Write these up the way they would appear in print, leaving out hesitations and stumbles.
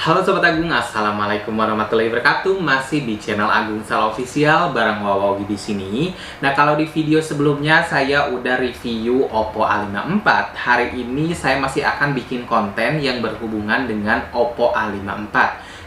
Halo Sobat Agung, Assalamualaikum warahmatullahi wabarakatuh. Masih di channel Agung Sal Official bareng Wawogi di sini. Nah, kalau di video sebelumnya saya udah review Oppo A54. Hari ini saya masih akan bikin konten yang berhubungan dengan Oppo A54.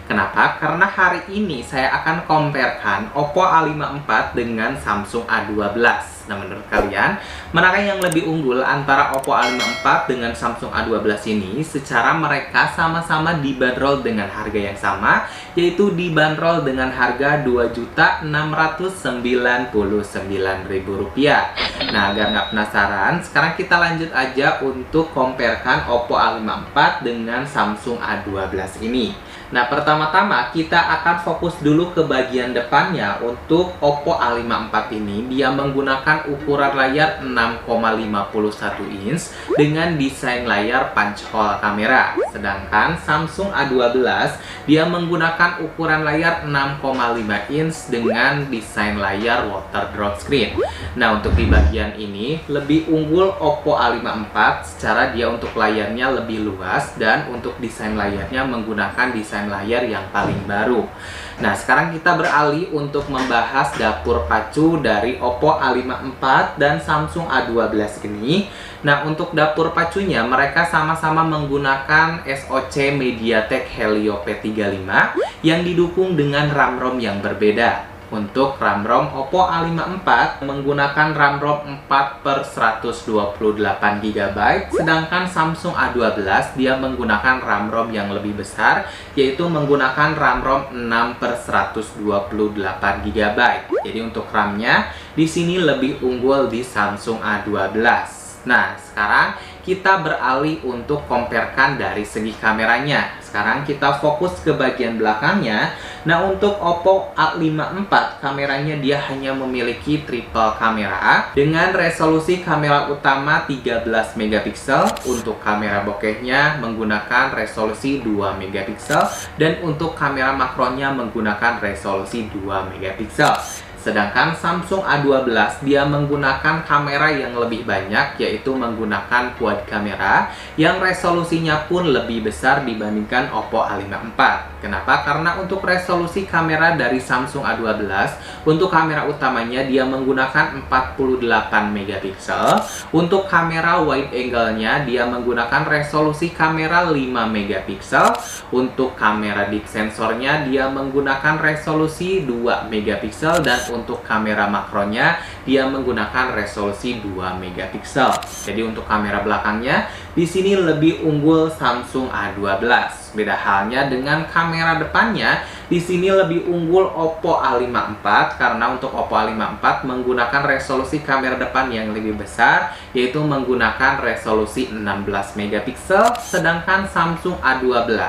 Kenapa? Karena hari ini saya akan comparekan Oppo A54 dengan Samsung A12. Nah, menurut kalian, manakah yang lebih unggul antara Oppo A54 dengan Samsung A12 ini? Secara mereka sama-sama dibanderol dengan harga yang sama, yaitu dibanderol dengan harga Rp2.699.000. Nah, agar nggak penasaran, sekarang kita lanjut aja untuk comparekan Oppo A54 dengan Samsung A12 ini. Nah, pertama-tama kita akan fokus dulu ke bagian depannya. Untuk Oppo A54 ini, dia menggunakan ukuran layar 6,51 inch dengan desain layar punch hole kamera. Sedangkan Samsung A12, dia menggunakan ukuran layar 6,5 inch dengan desain layar water drop screen. Nah, untuk di bagian ini, lebih unggul Oppo A54 secara dia untuk layarnya lebih luas dan untuk desain layarnya menggunakan desain layar yang paling baru. Nah, sekarang kita beralih untuk membahas dapur pacu dari Oppo A54 dan Samsung A12 ini. Nah, untuk dapur pacunya mereka sama-sama menggunakan SoC MediaTek Helio P35 yang didukung dengan RAM-ROM yang berbeda. Untuk RAM-ROM Oppo A54 menggunakan RAM-ROM 4/128 GB, sedangkan Samsung A12 dia menggunakan RAM-ROM yang lebih besar, yaitu menggunakan RAM-ROM 6/128 GB. Jadi untuk RAM-nya di sini lebih unggul di Samsung A12. Nah, sekarang kita beralih untuk comparekan dari segi kameranya. Sekarang kita fokus ke bagian belakangnya. Nah, untuk Oppo A54 kameranya dia hanya memiliki triple kamera dengan resolusi kamera utama 13 megapiksel, untuk kamera bokehnya menggunakan resolusi 2 megapiksel dan untuk kamera makronya menggunakan resolusi 2 megapiksel. Sedangkan Samsung A12 dia menggunakan kamera yang lebih banyak, yaitu menggunakan quad kamera yang resolusinya pun lebih besar dibandingkan Oppo A54. Kenapa? Karena untuk resolusi kamera dari Samsung A12, untuk kamera utamanya dia menggunakan 48 megapiksel. Untuk kamera wide angle-nya dia menggunakan resolusi kamera 5 megapiksel. Untuk kamera deep sensornya dia menggunakan resolusi 2 megapiksel dan untuk kamera makronya dia menggunakan resolusi 2 megapiksel. Jadi untuk kamera belakangnya di sini lebih unggul Samsung A12. Beda halnya dengan kamera depannya, di sini lebih unggul Oppo A54 karena untuk Oppo A54 menggunakan resolusi kamera depan yang lebih besar, yaitu menggunakan resolusi 16 megapiksel, sedangkan Samsung A12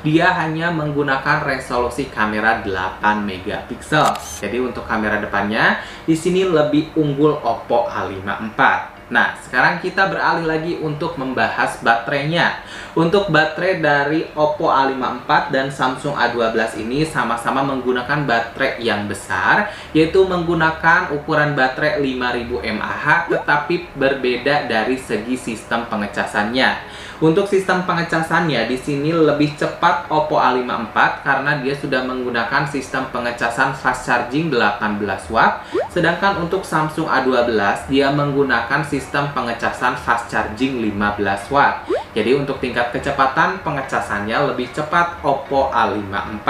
dia hanya menggunakan resolusi kamera 8 megapiksel. Jadi untuk kamera depannya di sini lebih unggul Oppo A54. Nah, sekarang kita beralih lagi untuk membahas baterainya. Untuk baterai dari Oppo A54 dan Samsung A12 ini sama-sama menggunakan baterai yang besar, yaitu menggunakan ukuran baterai 5000 mAh, tetapi berbeda dari segi sistem pengecasannya. Untuk sistem pengecasannya di sini lebih cepat Oppo A54 karena dia sudah menggunakan sistem pengecasan fast charging 18 watt, sedangkan untuk Samsung A12 dia menggunakan sistem pengecasan fast charging 15 watt. Jadi untuk tingkat kecepatan pengecasannya lebih cepat Oppo A54.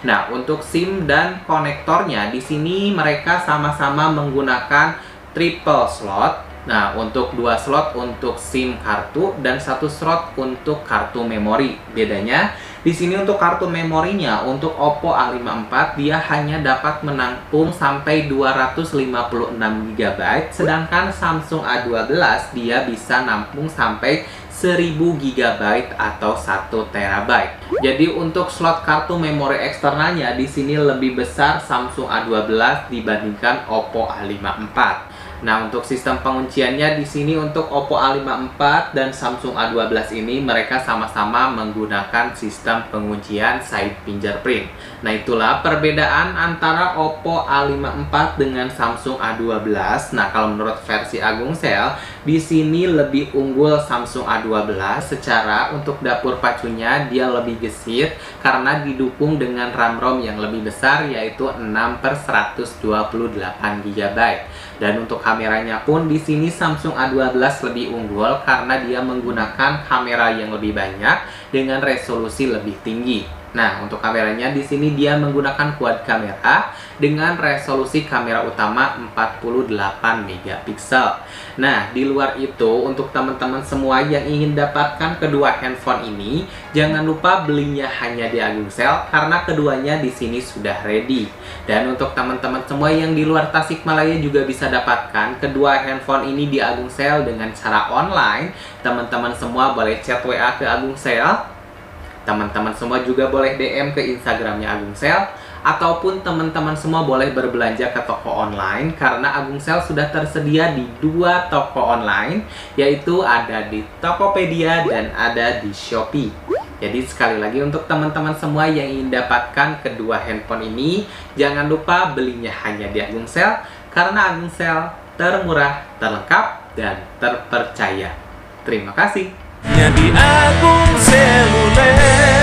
Nah, untuk SIM dan konektornya di sini mereka sama-sama menggunakan triple slot. Nah, untuk 2 slot untuk SIM kartu dan 1 slot untuk kartu memori. Bedanya di sini untuk kartu memorinya untuk Oppo A54 dia hanya dapat menampung sampai 256 GB, sedangkan Samsung A12 dia bisa nampung sampai 1000 GB atau 1 TB. Jadi untuk slot kartu memori eksternalnya di sini lebih besar Samsung A12 dibandingkan Oppo A54. Nah, untuk sistem pengunciannya di sini untuk Oppo A54 dan Samsung A12 ini mereka sama-sama menggunakan sistem penguncian side fingerprint. Nah, itulah perbedaan antara Oppo A54 dengan Samsung A12. Nah, kalau menurut versi Agung Sel, di sini lebih unggul Samsung A12 secara untuk dapur pacunya dia lebih gesit karena didukung dengan RAM-ROM yang lebih besar yaitu 6/128 GB. Dan untuk kameranya pun di sini Samsung A12 lebih unggul karena dia menggunakan kamera yang lebih banyak dengan resolusi lebih tinggi. Nah, untuk kameranya di sini dia menggunakan quad kamera dengan resolusi kamera utama 48 megapiksel. Nah, di luar itu untuk teman-teman semua yang ingin dapatkan kedua handphone ini, jangan lupa belinya hanya di Agungsel karena keduanya di sini sudah ready. Dan untuk teman-teman semua yang di luar Tasikmalaya juga bisa dapatkan kedua handphone ini di Agungsel dengan cara online. Teman-teman semua boleh chat WA ke Agungsel. Teman-teman semua juga boleh DM ke Instagramnya Agungsel, ataupun teman-teman semua boleh berbelanja ke toko online karena Agungsel sudah tersedia di 2 toko online, yaitu ada di Tokopedia dan ada di Shopee. Jadi sekali lagi untuk teman-teman semua yang ingin dapatkan kedua handphone ini, jangan lupa belinya hanya di Agungsel karena Agungsel termurah, terlengkap, dan terpercaya. Terima kasih. Di Agung Seluler.